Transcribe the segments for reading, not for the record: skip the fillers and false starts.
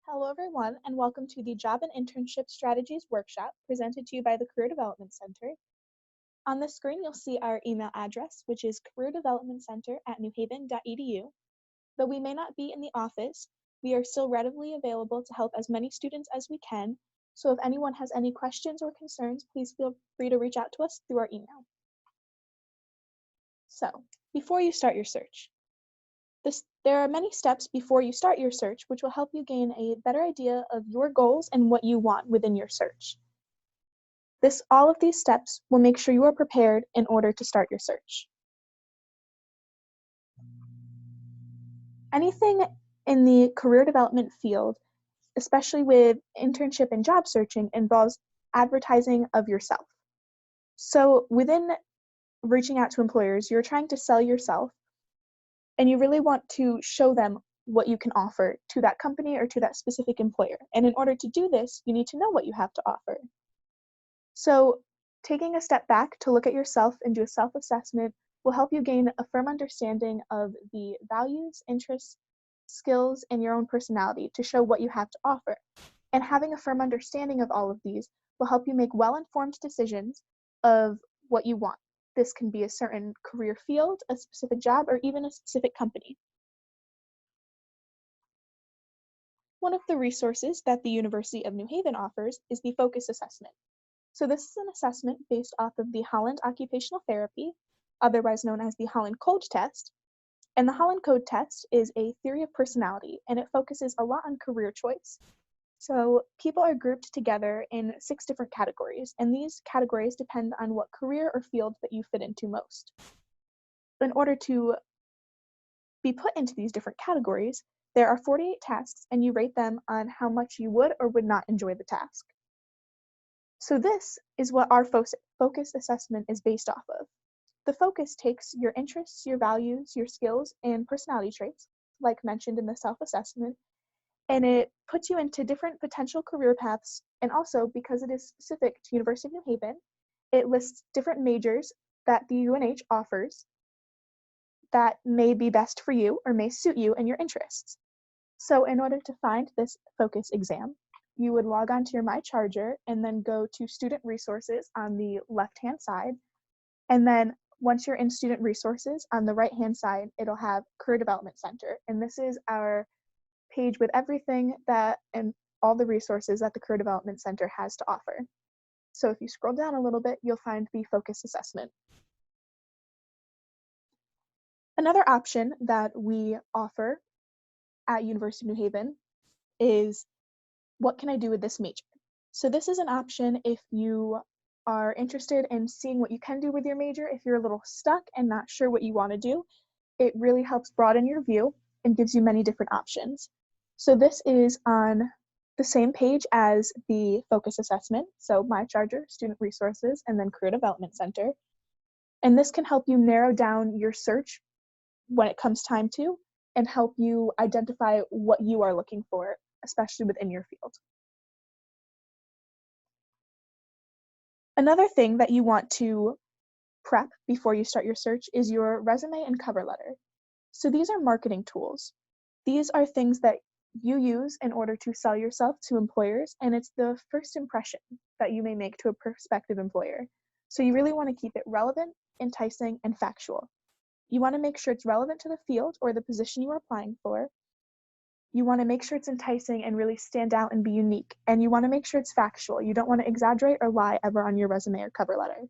Hello, everyone, and welcome to the Job and Internship Strategies Workshop presented to you by the Career Development Center. On the screen, you'll see our email address, which is careerdevelopmentcenter@newhaven.edu. Though we may not be in the office, we are still readily available to help as many students as we can. So if anyone has any questions or concerns, please feel free to reach out to us through our email. So, before you start your search, there are many steps before you start your search which will help you gain a better idea of your goals and what you want within your search. All of these steps will make sure you are prepared in order to start your search. Anything in the career development field, especially with internship and job searching, involves advertising of yourself. So within reaching out to employers, you're trying to sell yourself, and you really want to show them what you can offer to that company or to that specific employer. And in order to do this, you need to know what you have to offer. So taking a step back to look at yourself and do a self-assessment will help you gain a firm understanding of the values, interests, skills, and your own personality to show what you have to offer. And having a firm understanding of all of these will help you make well-informed decisions of what you want. This can be a certain career field, a specific job, or even a specific company. One of the resources that the University of New Haven offers is the Focus Assessment. So this is an assessment based off of the Holland Occupational Therapy, otherwise known as the Holland Code Test. And the Holland Code Test is a theory of personality, and it focuses a lot on career choice. So people are grouped together in 6 different categories, and these categories depend on what career or field that you fit into most. In order to be put into these different categories, there are 48 tasks, and you rate them on how much you would or would not enjoy the task. So this is what our focus assessment is based off of. The focus takes your interests, your values, your skills, and personality traits, like mentioned in the self-assessment, and it puts you into different potential career paths, and also, because it is specific to University of New Haven, it lists different majors that the UNH offers that may be best for you or may suit you and your interests. So in order to find this focus exam, you would log on to your MyCharger and then go to Student Resources on the left-hand side. And then once you're in Student Resources, on the right-hand side, it'll have Career Development Center. And this is our page with everything that and all the resources that the Career Development Center has to offer. So if you scroll down a little bit, you'll find the focus assessment. Another option that we offer at University of New Haven is, what can I do with this major? So this is an option if you are interested in seeing what you can do with your major. If you're a little stuck and not sure what you want to do, it really helps broaden your view and gives you many different options. So this is on the same page as the focus assessment, so MyCharger, Student Resources, and then Career Development Center. And this can help you narrow down your search when it comes time to, and help you identify what you are looking for, especially within your field. Another thing that you want to prep before you start your search is your resume and cover letter. So these are marketing tools. These are things that you use in order to sell yourself to employers, and it's the first impression that you may make to a prospective employer. So you really want to keep it relevant, enticing, and factual. You want to make sure it's relevant to the field or the position you are applying for. You want to make sure it's enticing and really stand out and be unique. And you want to make sure it's factual. You don't want to exaggerate or lie ever on your resume or cover letter.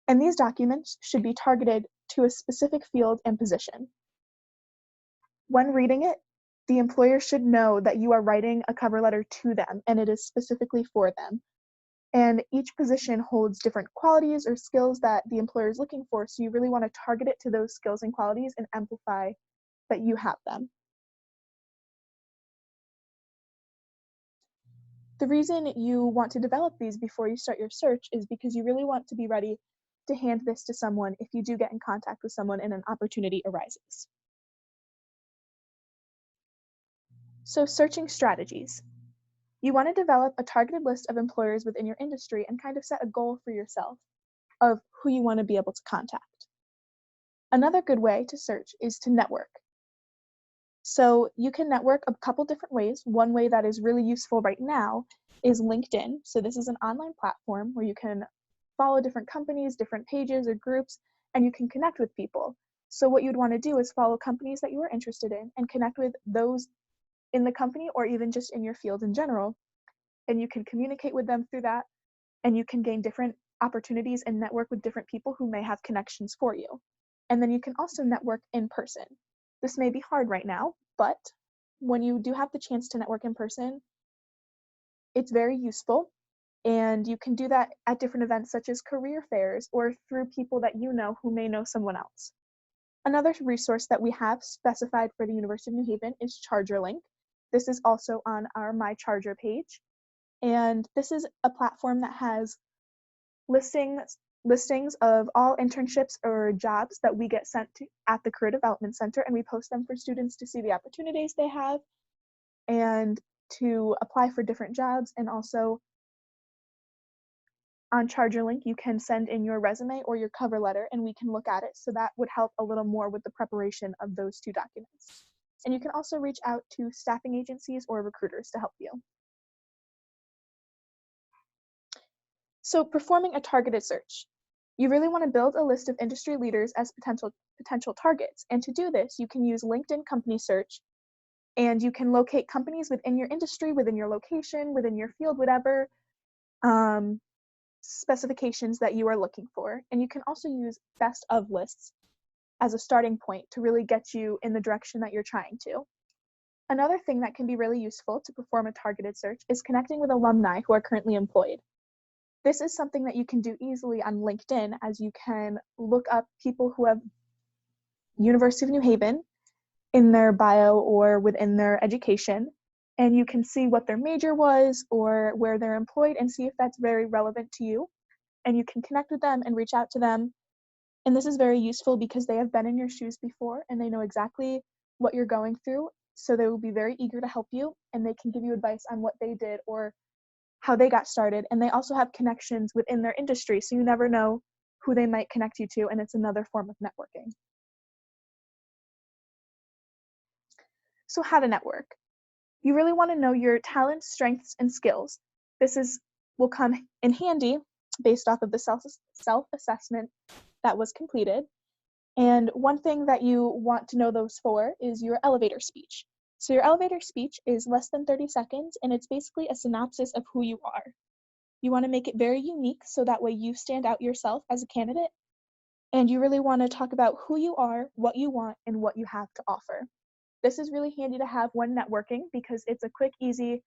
And these documents should be targeted to a specific field and position. When reading it, the employer should know that you are writing a cover letter to them and it is specifically for them. And each position holds different qualities or skills that the employer is looking for, so you really want to target it to those skills and qualities and amplify that you have them. The reason you want to develop these before you start your search is because you really want to be ready to hand this to someone if you do get in contact with someone and an opportunity arises. So searching strategies. You want to develop a targeted list of employers within your industry and kind of set a goal for yourself of who you want to be able to contact. Another good way to search is to network. So you can network a couple different ways. One way that is really useful right now is LinkedIn. So this is an online platform where you can follow different companies, different pages or groups, and you can connect with people. So what you'd want to do is follow companies that you are interested in and connect with those in the company or even just in your field in general. And you can communicate with them through that, and you can gain different opportunities and network with different people who may have connections for you. And then you can also network in person. This may be hard right now, but when you do have the chance to network in person, it's very useful. And you can do that at different events such as career fairs or through people that you know who may know someone else. Another resource that we have specified for the University of New Haven is ChargerLink. This is also on our My Charger page. And this is a platform that has listings of all internships or jobs that we get sent to at the Career Development Center, and we post them for students to see the opportunities they have and to apply for different jobs. And also on ChargerLink, you can send in your resume or your cover letter and we can look at it. So that would help a little more with the preparation of those two documents. And you can also reach out to staffing agencies or recruiters to help you. So performing a targeted search. You really want to build a list of industry leaders as potential targets. And to do this, you can use LinkedIn company search, and you can locate companies within your industry, within your location, within your field, whatever specifications that you are looking for. And you can also use best of lists as a starting point to really get you in the direction that you're trying to. Another thing that can be really useful to perform a targeted search is connecting with alumni who are currently employed. This is something that you can do easily on LinkedIn, as you can look up people who have University of New Haven in their bio or within their education, and you can see what their major was or where they're employed and see if that's very relevant to you. And you can connect with them and reach out to them. And this is very useful because they have been in your shoes before and they know exactly what you're going through. So they will be very eager to help you, and they can give you advice on what they did or how they got started. And they also have connections within their industry, so you never know who they might connect you to, and it's another form of networking. So how to network. You really want to know your talents, strengths, and skills. Will come in handy based off of the self-assessment that was completed. And one thing that you want to know those for is your elevator speech. So your elevator speech is less than 30 seconds, and it's basically a synopsis of who you are. You want to make it very unique so that way you stand out yourself as a candidate. And you really want to talk about who you are, what you want, and what you have to offer. This is really handy to have when networking because it's a quick, easy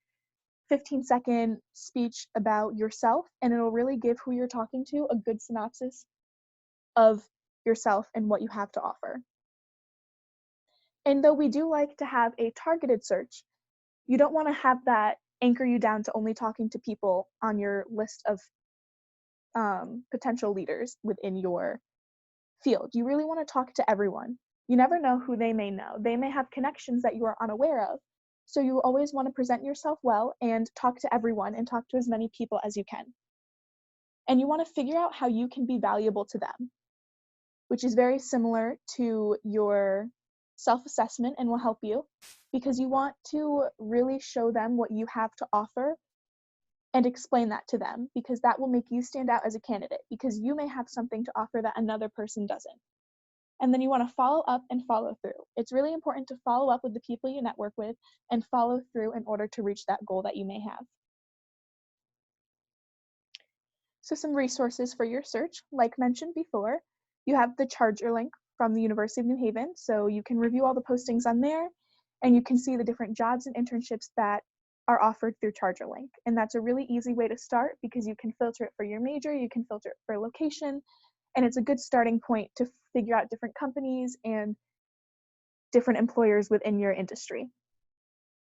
15-second speech about yourself, and it'll really give who you're talking to a good synopsis of yourself and what you have to offer. And though we do like to have a targeted search, you don't want to have that anchor you down to only talking to people on your list of potential leaders within your field. You really want to talk to everyone. You never know who they may know. They may have connections that you are unaware of. So you always want to present yourself well and talk to everyone and talk to as many people as you can. And you want to figure out how you can be valuable to them, which is very similar to your self-assessment and will help you because you want to really show them what you have to offer and explain that to them, because that will make you stand out as a candidate because you may have something to offer that another person doesn't. And then you want to follow up and follow through. It's really important to follow up with the people you network with and follow through in order to reach that goal that you may have. So some resources for your search, like mentioned before, you have the ChargerLink from the University of New Haven, so you can review all the postings on there, and you can see the different jobs and internships that are offered through ChargerLink. And that's a really easy way to start because you can filter it for your major, you can filter it for location, and it's a good starting point to figure out different companies and different employers within your industry.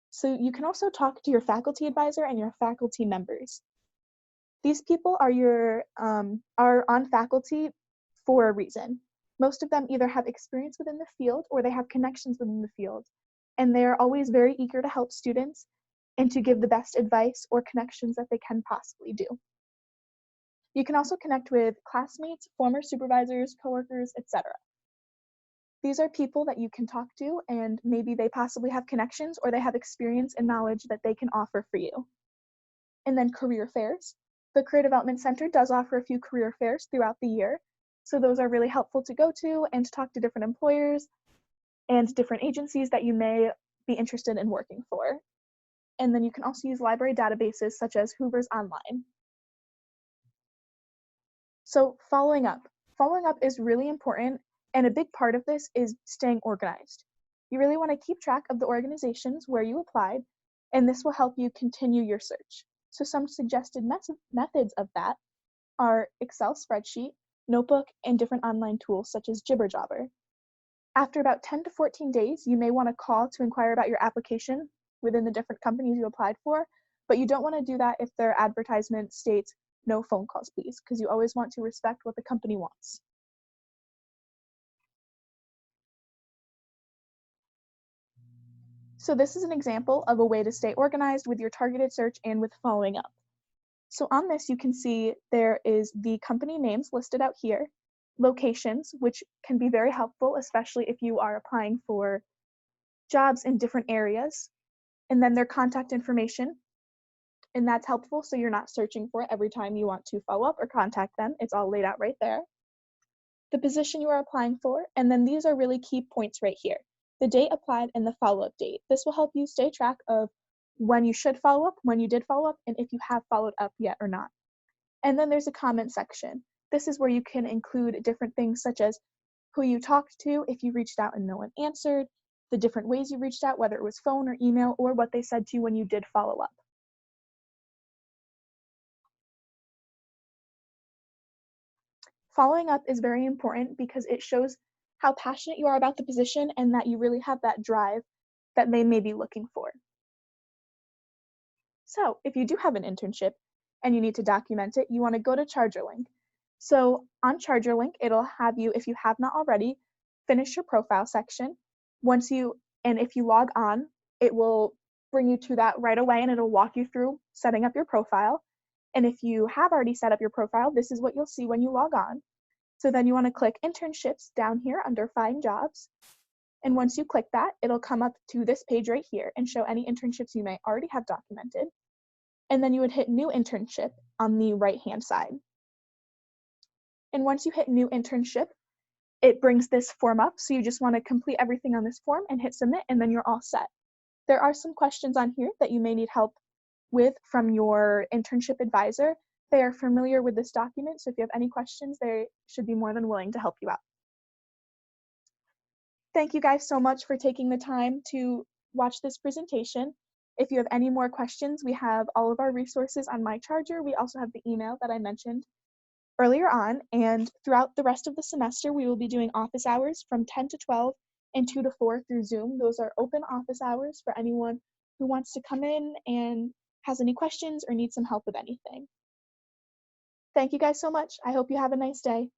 So you can also talk to your faculty advisor and your faculty members. These people are on faculty for a reason. Most of them either have experience within the field or they have connections within the field, and they are always very eager to help students and to give the best advice or connections that they can possibly do. You can also connect with classmates, former supervisors, coworkers, etc. These are people that you can talk to, and maybe they possibly have connections or they have experience and knowledge that they can offer for you. And then career fairs. The Career Development Center does offer a few career fairs throughout the year. So those are really helpful to go to and to talk to different employers and different agencies that you may be interested in working for. And then you can also use library databases such as Hoover's Online. So following up. Following up is really important, and a big part of this is staying organized. You really want to keep track of the organizations where you applied, and this will help you continue your search. So some suggested methods of that are Excel spreadsheet, notebook, and different online tools such as Jibber-Jobber. After about 10 to 14 days, you may want to call to inquire about your application within the different companies you applied for, but you don't want to do that if their advertisement states no phone calls, please, because you always want to respect what the company wants. So this is an example of a way to stay organized with your targeted search and with following up. So on this, you can see there is the company names listed out here, locations, which can be very helpful, especially if you are applying for jobs in different areas, and then their contact information. And that's helpful so you're not searching for it every time you want to follow up or contact them. It's all laid out right there. The position you are applying for, and then these are really key points right here. The date applied and the follow-up date. This will help you stay track of when you should follow up, when you did follow up, and if you have followed up yet or not. And then there's a comment section. This is where you can include different things such as who you talked to, if you reached out and no one answered, the different ways you reached out, whether it was phone or email, or what they said to you when you did follow up. Following up is very important because it shows how passionate you are about the position and that you really have that drive that they may be looking for. So if you do have an internship and you need to document it, you want to go to ChargerLink. So on ChargerLink, it'll have you, if you have not already, finish your profile section. And if you log on, it will bring you to that right away and it'll walk you through setting up your profile. And if you have already set up your profile, this is what you'll see when you log on. So then you want to click internships down here under find jobs. And once you click that, it'll come up to this page right here and show any internships you may already have documented. And then you would hit new internship on the right-hand side. And once you hit new internship, it brings this form up. So you just want to complete everything on this form and hit submit, and then you're all set. There are some questions on here that you may need help with from your internship advisor. They are familiar with this document, so if you have any questions, they should be more than willing to help you out. Thank you guys so much for taking the time to watch this presentation. If you have any more questions, we have all of our resources on My Charger. We also have the email that I mentioned earlier on, and throughout the rest of the semester, we will be doing office hours from 10 to 12 and 2 to 4 through Zoom. Those are open office hours for anyone who wants to come in and has any questions or needs some help with anything. Thank you guys so much. I hope you have a nice day.